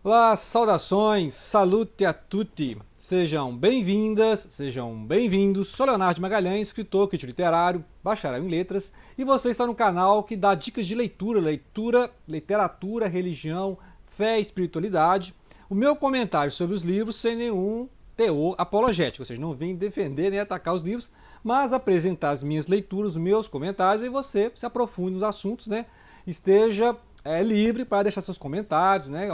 Olá, saudações, salute a tutti. Sejam bem-vindas, sejam bem-vindos. Sou Leonardo Magalhães, escritor, crítico literário, bacharel em letras, e você está no canal que dá dicas de leitura, literatura, religião, fé e espiritualidade. O meu comentário sobre os livros sem nenhum teor apologético, ou seja, não vim defender nem atacar os livros, mas apresentar as minhas leituras, os meus comentários, e você se aprofunde nos assuntos, né? Esteja livre para deixar seus comentários, né?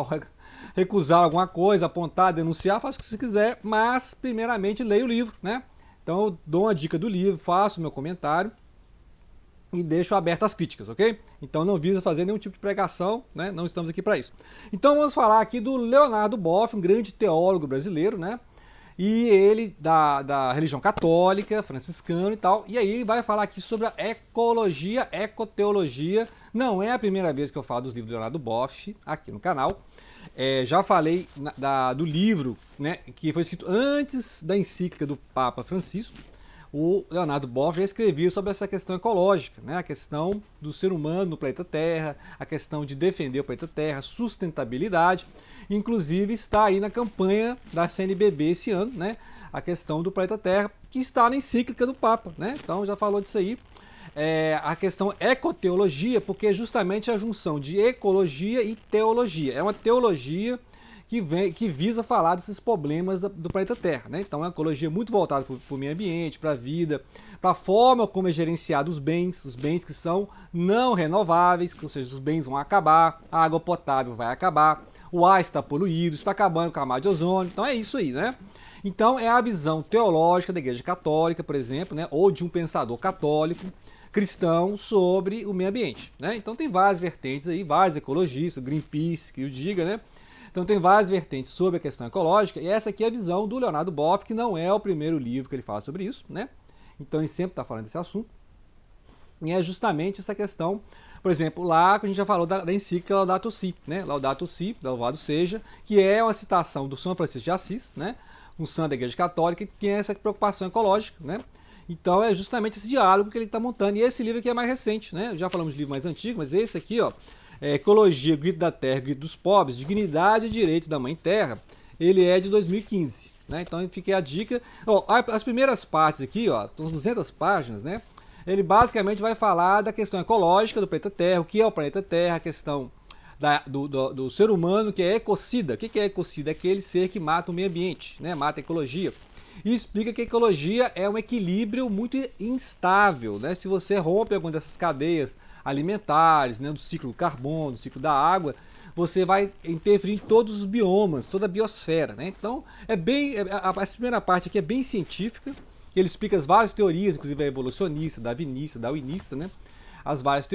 Recusar alguma coisa, apontar, denunciar, faça o que você quiser, mas primeiramente leia o livro, né? Então eu dou uma dica do livro, faço o meu comentário e deixo aberto às críticas, ok? Então não visa fazer nenhum tipo de pregação, né? Não estamos aqui para isso. Então vamos falar aqui do Leonardo Boff, um grande teólogo brasileiro, né? E ele da religião católica, franciscano e tal. E aí ele vai falar aqui sobre a ecologia, ecoteologia. Não é a primeira vez que eu falo dos livros do Leonardo Boff aqui no canal. Já falei do livro, né, que foi escrito antes da encíclica do Papa Francisco. O Leonardo Boff já escrevia sobre essa questão ecológica, né, a questão do ser humano no planeta Terra, a questão de defender o planeta Terra, sustentabilidade. Inclusive está aí na campanha da CNBB esse ano, né, a questão do planeta Terra, que está na encíclica do Papa, né? Então já falou disso aí. A questão ecoteologia, porque é justamente a junção de ecologia e teologia. É uma teologia que visa falar desses problemas do planeta Terra, né? Então é uma ecologia muito voltada para o meio ambiente, para a vida, para a forma como é gerenciado os bens que são não renováveis, ou seja, os bens vão acabar, a água potável vai acabar, o ar está poluído, está acabando com a camada de ozônio, então é isso aí, né? Então é a visão teológica da Igreja Católica, por exemplo, né? Ou de um pensador católico, cristão, sobre o meio ambiente, né? Então tem várias vertentes aí, vários ecologistas, Greenpeace, que o diga, né? Então tem várias vertentes sobre a questão ecológica, e essa aqui é a visão do Leonardo Boff, que não é o primeiro livro que ele fala sobre isso, né? Então ele sempre está falando desse assunto. E é justamente essa questão, por exemplo, lá que a gente já falou da encíclica Laudato Si, né? Laudato Si, louvado seja, que é uma citação do São Francisco de Assis, né? Um santo da Igreja Católica, que tem essa preocupação ecológica, né? Então é justamente esse diálogo que ele está montando. E esse livro aqui é mais recente, né? Já falamos de livro mais antigo, mas esse aqui, ó, Ecologia, Grito da Terra, Grito dos Pobres, Dignidade e Direitos da Mãe Terra, ele é de 2015, né? Então fica a dica. Ó, as primeiras partes aqui, ó, são 200 páginas, né? Ele basicamente vai falar da questão ecológica do planeta Terra, o que é o planeta Terra, a questão do ser humano, que é ecocida. O que é ecocida? É aquele ser que mata o meio ambiente, né? Mata a ecologia. E explica que a ecologia é um equilíbrio muito instável, né? Se você rompe alguma dessas cadeias alimentares, né, do ciclo do carbono, do ciclo da água, você vai interferir em todos os biomas, toda a biosfera, né? Então, a primeira parte aqui é bem científica. Ele explica as várias teorias, inclusive a evolucionista, darwinista, né? As várias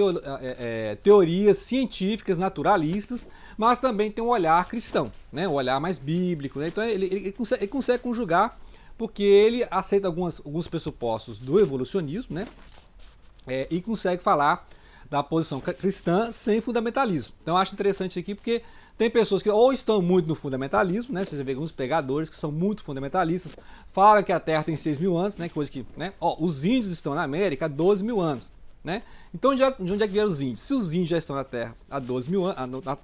teorias científicas, naturalistas, mas também tem um olhar cristão, né? Um olhar mais bíblico, né? Então ele consegue conjugar, porque ele aceita alguns pressupostos do evolucionismo, né? E consegue falar da posição cristã sem fundamentalismo. Então eu acho interessante aqui porque tem pessoas que ou estão muito no fundamentalismo, né? Você vê alguns pregadores que são muito fundamentalistas, falam que a Terra tem 6 mil anos, né? Coisa que, né? Ó, os índios estão na América há 12 mil anos, né? Então de onde é que vieram os índios? Se os índios já estão na Terra há 12 mil anos, na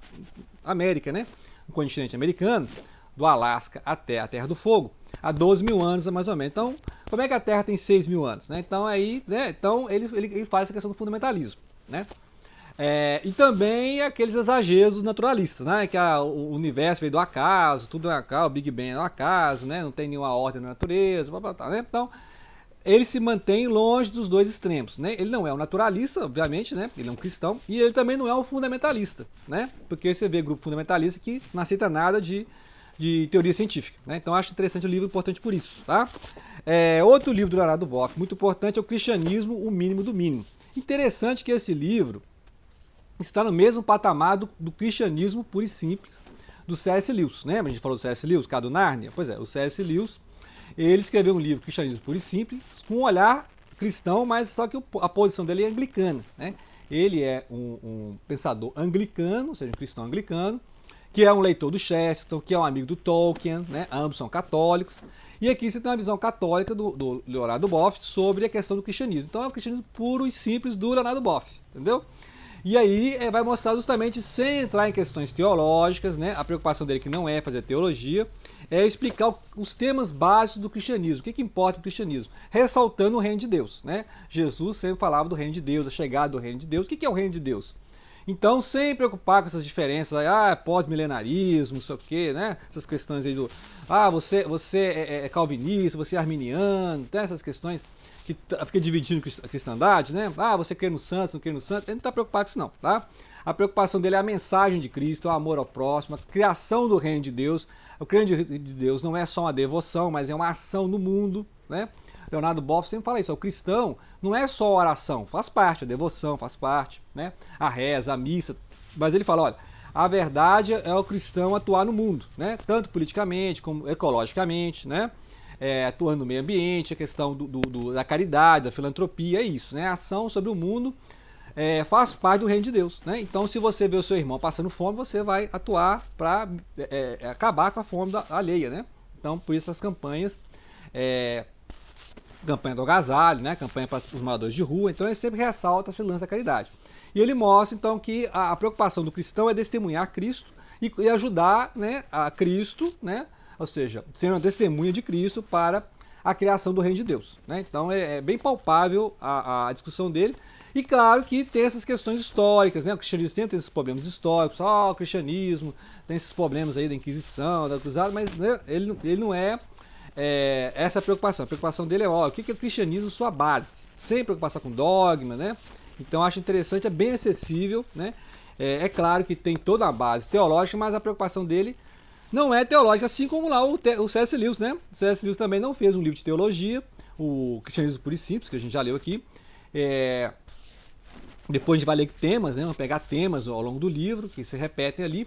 América, né? No continente americano, do Alasca até a Terra do Fogo, há 12 mil anos mais ou menos. Então, como é que a Terra tem 6 mil anos? Né? Então, aí, né? Então ele faz essa questão do fundamentalismo. Né? E também aqueles exageros naturalistas, né? Que o universo veio do acaso, tudo é acaso, o Big Bang é do acaso, né? Não tem nenhuma ordem na natureza, blá, blá, blá, né? Então, ele se mantém longe dos dois extremos, né? Ele não é um naturalista, obviamente, né? Ele é um cristão, e ele também não é um fundamentalista, né? Porque você vê grupo fundamentalista que não aceita nada de teoria científica, né? Então acho interessante o livro, importante por isso, tá? Outro livro do Leonardo Boff, muito importante, é o Cristianismo, o Mínimo do Mínimo. Interessante que esse livro está no mesmo patamar do cristianismo puro e simples do C.S. Lewis. Lembra? A gente falou do C.S. Lewis, cara do Nárnia? Pois é, o C.S. Lewis, ele escreveu um livro, Cristianismo Puro e Simples, com um olhar cristão, mas só que a posição dele é anglicana, né? Ele é um pensador anglicano, ou seja, um cristão anglicano, que é um leitor do Chesterton, que é um amigo do Tolkien, né? Ambos são católicos. E aqui você tem uma visão católica do Leonardo Boff sobre a questão do cristianismo. Então é o cristianismo puro e simples do Leonardo Boff, entendeu? E aí vai mostrar justamente, sem entrar em questões teológicas, né? A preocupação dele, que não é fazer teologia, é explicar os temas básicos do cristianismo, o que importa no cristianismo, ressaltando o reino de Deus, né? Jesus sempre falava do reino de Deus, a chegada do reino de Deus. O que é o reino de Deus? Então, sem preocupar com essas diferenças, pós-milenarismo, não sei o quê, né? Essas questões aí do, você é calvinista, você é arminiano, tem essas questões que fica dividindo a cristandade, né? Você crê no santo, não crê no santo, ele não está preocupado com isso não, tá? A preocupação dele é a mensagem de Cristo, o amor ao próximo, a criação do reino de Deus. O reino de Deus não é só uma devoção, mas é uma ação no mundo, né? Leonardo Boff sempre fala isso, o cristão não é só a oração, faz parte, a devoção faz parte, né? A reza, a missa, mas ele fala, olha, a verdade é o cristão atuar no mundo, né? Tanto politicamente como ecologicamente, né? Atuando no meio ambiente, a questão da caridade, da filantropia, é isso, né? A ação sobre o mundo faz parte do reino de Deus, né? Então, se você vê o seu irmão passando fome, você vai atuar para acabar com a fome alheia, né? Então, por isso as campanhas, campanha do agasalho, né? Campanha para os moradores de rua, então ele sempre ressalta esse lance da caridade. E ele mostra, então, que a preocupação do cristão é testemunhar Cristo e ajudar, né, a Cristo, né? Ou seja, ser uma testemunha de Cristo para a criação do reino de Deus, né? Então, é bem palpável a discussão dele. E claro que tem essas questões históricas, né? O cristianismo tem esses problemas históricos, o cristianismo tem esses problemas aí da Inquisição, da Cruzada, mas né, ele não essa preocupação. A preocupação dele é, o que é o cristianismo, sua base? Sem preocupação com dogma, né? Então acho interessante, é bem acessível, né? É claro que tem toda a base teológica, mas a preocupação dele não é teológica, assim como lá o C.S. Lewis, né? O C.S. Lewis também não fez um livro de teologia, o Cristianismo Puro e Simples, que a gente já leu aqui. Depois a gente vai ler temas, né? Vamos pegar temas ao longo do livro, que se repetem ali.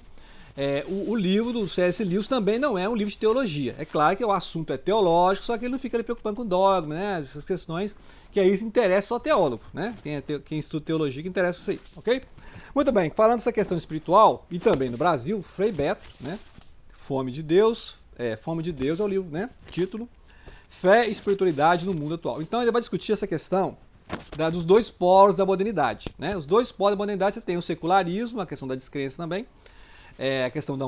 O livro do C.S. Lewis também não é um livro de teologia. É claro que o assunto é teológico, só que ele não fica ali preocupando com dogma, né? Essas questões que aí se interessa só teólogo, né? Quem estuda teologia que interessa isso aí, ok? Muito bem, falando dessa questão espiritual, e também no Brasil, Frei Beto, né? Fome de Deus é o livro, né? Título. Fé e espiritualidade no mundo atual. Então ele vai discutir essa questão dos dois polos da modernidade, né? Os dois polos da modernidade, você tem o secularismo, a questão da descrença também, a questão do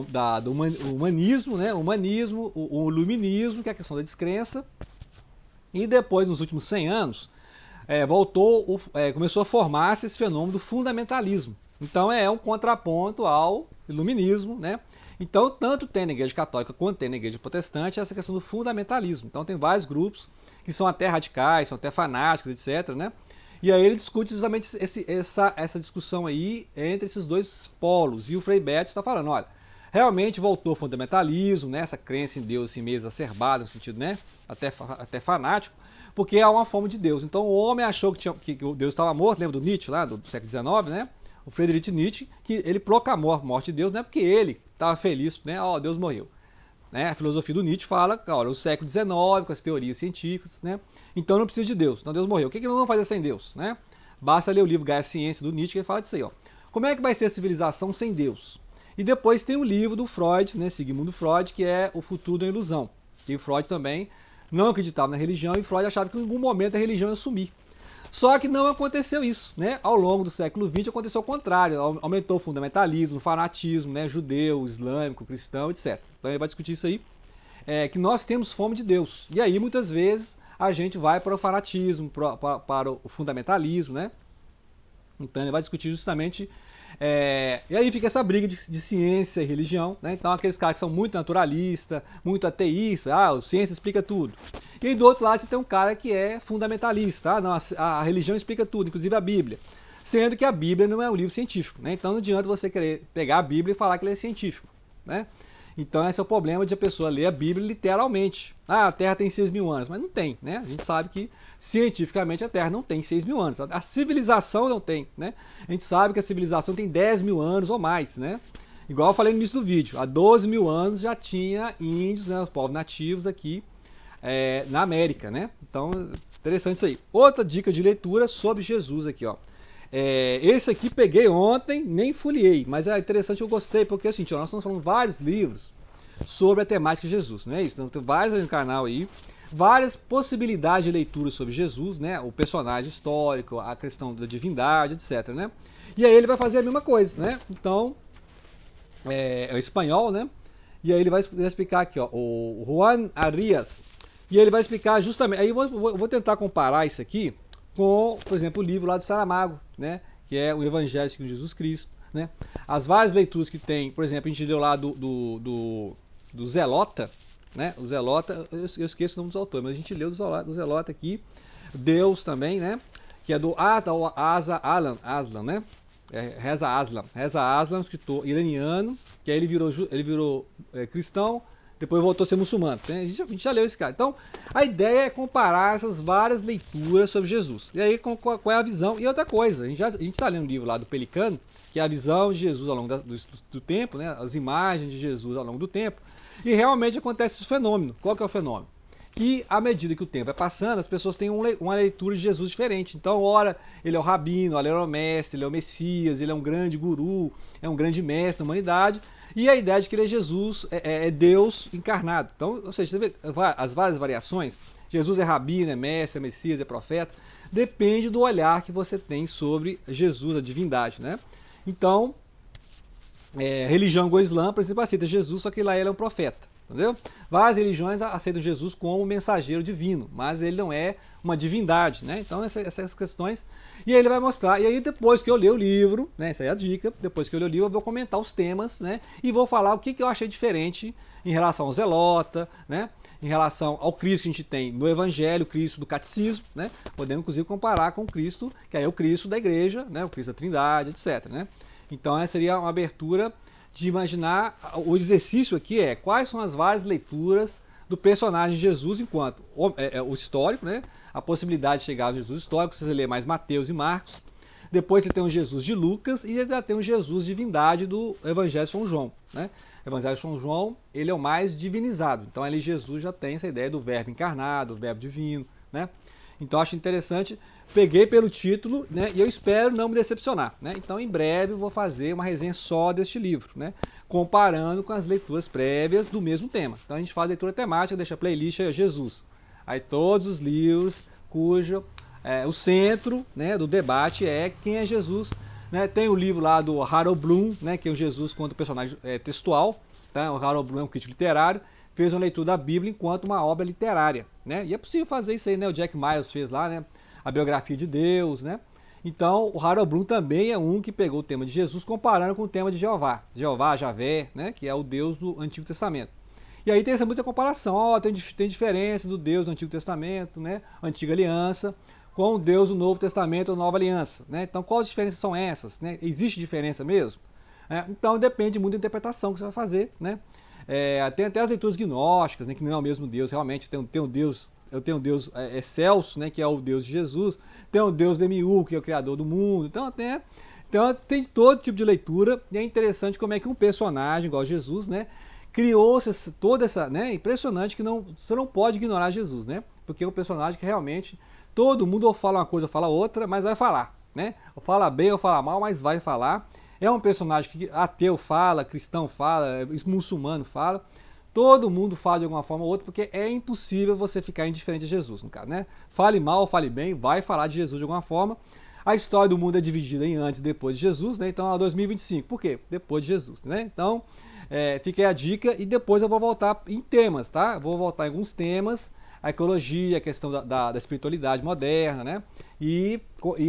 humanismo, né? O iluminismo, que é a questão da descrença. E depois, nos últimos 100 anos, começou a formar-se esse fenômeno do fundamentalismo. Então é um contraponto ao iluminismo, né? Então, tanto tem na igreja católica quanto tem na igreja protestante essa questão do fundamentalismo. Então tem vários grupos que são até radicais, são até fanáticos, etc., né? E aí ele discute justamente essa discussão aí entre esses dois polos. E o Frei Beto está falando, olha, realmente voltou o fundamentalismo, né? Essa crença em Deus assim, meio exacerbada, no sentido, né? Até fanático, porque há uma forma de Deus. Então o homem achou que Deus estava morto, lembra do Nietzsche lá, do século XIX, né? O Friedrich Nietzsche, que ele proclamou a morte de Deus, não é porque ele estava feliz, né? Deus morreu. Né? A filosofia do Nietzsche fala, olha, o século XIX, com as teorias científicas, né? Então não precisa de Deus, então Deus morreu. O que nós vamos fazer sem Deus, né? Basta ler o livro Gaia Ciência do Nietzsche, que ele fala disso aí, ó. Como é que vai ser a civilização sem Deus? E depois tem o livro do Freud, né? Sigmund Freud, que é O Futuro da Ilusão. E o Freud também não acreditava na religião, e Freud achava que em algum momento a religião ia sumir. Só que não aconteceu isso, né? Ao longo do século XX aconteceu o contrário, aumentou o fundamentalismo, o fanatismo, né? Judeu, islâmico, cristão, etc. Então ele vai discutir isso aí, que nós temos fome de Deus. E aí muitas vezes a gente vai para o fanatismo, para o fundamentalismo, né? Então ele vai discutir justamente, e aí fica essa briga de ciência e religião, né? Então aqueles caras que são muito naturalistas, muito ateístas, a ciência explica tudo. E aí, do outro lado você tem um cara que é fundamentalista, não, a religião explica tudo, inclusive a Bíblia. Sendo que a Bíblia não é um livro científico, né? Então não adianta você querer pegar a Bíblia e falar que ele é científico, né? Então esse é o problema de a pessoa ler a Bíblia literalmente. A Terra tem 6.000 anos, mas não tem, né? A gente sabe que cientificamente a Terra não tem 6.000 anos. A civilização não tem, né? A gente sabe que a civilização tem 10.000 anos ou mais, né? Igual eu falei no início do vídeo, há 12.000 anos já tinha índios, né, os povos nativos aqui na América, né? Então, interessante isso aí. Outra dica de leitura sobre Jesus aqui, ó. Esse aqui peguei ontem, nem folheei, mas é interessante, eu gostei, porque assim, nós estamos falando vários livros sobre a temática de Jesus, não é isso? Então, tem vários no canal aí, várias possibilidades de leitura sobre Jesus, né? O personagem histórico, a questão da divindade, etc, né? E aí ele vai fazer a mesma coisa, né? Então, é o espanhol, né? E aí ele vai explicar aqui, ó, o Juan Arias. E ele vai explicar justamente. Aí eu vou tentar comparar isso aqui com, por exemplo, o livro lá do Saramago, né? Que é o Evangelho segundo Jesus Cristo, né? As várias leituras que tem, por exemplo, a gente deu lá do Zelota, né? O Zelota, eu esqueço o nome dos autores, mas a gente leu do Zelota aqui. Deus também, né? Que é do Asa Aslan, né? Reza Aslan, escritor iraniano, que aí ele virou cristão, depois voltou a ser muçulmano. Né? A gente já leu esse cara. Então, a ideia é comparar essas várias leituras sobre Jesus. E aí, qual é a visão? E outra coisa, a gente está lendo um livro lá do Pelicano, que é a visão de Jesus ao longo do tempo, né? As imagens de Jesus ao longo do tempo. E realmente acontece esse fenômeno. Qual que é o fenômeno? Que à medida que o tempo vai passando, as pessoas têm uma leitura de Jesus diferente. Então, ora ele é o rabino, ora ele é o mestre, ele é o Messias, ele é um grande guru, é um grande mestre da humanidade. E a ideia de que ele é Jesus, é Deus encarnado. Então, ou seja, você vê as várias variações. Jesus é rabino, é mestre, é Messias, é profeta. Depende do olhar que você tem sobre Jesus, a divindade, né? Então, religião igual Islã, por exemplo, aceita Jesus, só que lá ele é um profeta. Entendeu? Várias religiões aceitam Jesus como mensageiro divino, mas ele não é uma divindade, né? Então essas questões. E aí ele vai mostrar, e aí depois que eu ler o livro, né? Essa é a dica, depois que eu ler o livro eu vou comentar os temas, né? E vou falar o que eu achei diferente em relação ao Zelota, né? Em relação ao Cristo que a gente tem no Evangelho, o Cristo do Catecismo, né? Podemos inclusive comparar com o Cristo, que é o Cristo da Igreja, né? O Cristo da Trindade, etc, né? Então essa seria uma abertura de imaginar, o exercício aqui é quais são as várias leituras do personagem de Jesus enquanto o histórico, né? A possibilidade de chegar ao Jesus histórico, você lê mais Mateus e Marcos. Depois você tem o Jesus de Lucas e já tem o Jesus divindade do Evangelho de São João, né? O Evangelho de São João, ele é o mais divinizado. Então ali Jesus já tem essa ideia do verbo encarnado, do verbo divino, né? Então acho interessante, peguei pelo título, né, e eu espero não me decepcionar, né? Então em breve eu vou fazer uma resenha só deste livro, né, comparando com as leituras prévias do mesmo tema. Então a gente faz leitura temática, deixa a playlist aí, Jesus. Aí todos os livros cujo o centro, né, do debate é quem é Jesus, né? Tem o livro lá do Harold Bloom, né, que é o Jesus quanto personagem textual, tá? O Harold Bloom é um crítico literário, fez uma leitura da Bíblia enquanto uma obra literária, né? E é possível fazer isso aí, né? O Jack Miles fez lá, né? A biografia de Deus, né? Então, o Harold Bloom também é um que pegou o tema de Jesus comparando com o tema de Jeová. Jeová, Javé, né? Que é o Deus do Antigo Testamento. E aí tem essa muita comparação, tem diferença do Deus do Antigo Testamento, né? Antiga Aliança, com o Deus do Novo Testamento, Nova Aliança, né? Então, quais diferenças são essas, né? Existe diferença mesmo? Então, depende muito da interpretação que você vai fazer, né? Tem até as leituras gnósticas, né, que não é o mesmo Deus, realmente tem um Deus, eu tenho um Deus excelso, né, que é o Deus de Jesus, tem o Deus Demiurgo, que é o Criador do mundo, então tem todo tipo de leitura, e é interessante como é que um personagem igual Jesus, né, criou toda essa, né, impressionante que você não pode ignorar Jesus, né, porque é um personagem que realmente todo mundo ou fala uma coisa ou fala outra, mas vai falar, né, ou fala bem ou fala mal, mas vai falar. É um personagem que ateu fala, cristão fala, muçulmano fala. Todo mundo fala de alguma forma ou outra, porque é impossível você ficar indiferente a Jesus, no caso, né? Fale mal ou fale bem, vai falar de Jesus de alguma forma. A história do mundo é dividida em antes e depois de Jesus, né? Então é 2025. Por quê? Depois de Jesus, né? Então, fica aí a dica e depois eu vou voltar em temas, tá? Eu vou voltar em alguns temas, a ecologia, a questão da espiritualidade moderna, né? E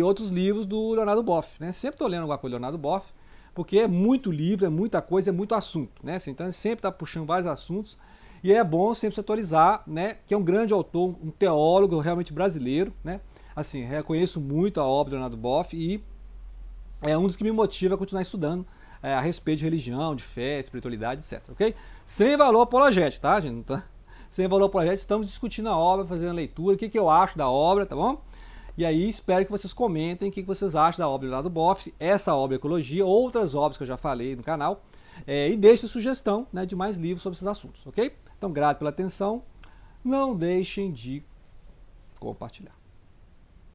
outros livros do Leonardo Boff, né? Sempre estou lendo alguma coisa do Leonardo Boff, porque é muito livro, é muita coisa, é muito assunto, né? Então ele sempre está puxando vários assuntos e é bom sempre se atualizar, né? Que é um grande autor, um teólogo realmente brasileiro, né? Assim, reconheço muito a obra do Leonardo Boff e é um dos que me motiva a continuar estudando a respeito de religião, de fé, espiritualidade, etc, ok? Sem valor apologético, tá, gente? Então, sem valor apologético, estamos discutindo a obra, fazendo a leitura, o que eu acho da obra, tá bom? E aí espero que vocês comentem o que vocês acham da obra do Leonardo Boff, essa obra Ecologia, outras obras que eu já falei no canal, e deixe sugestão, né, de mais livros sobre esses assuntos, ok? Então, grato pela atenção, não deixem de compartilhar.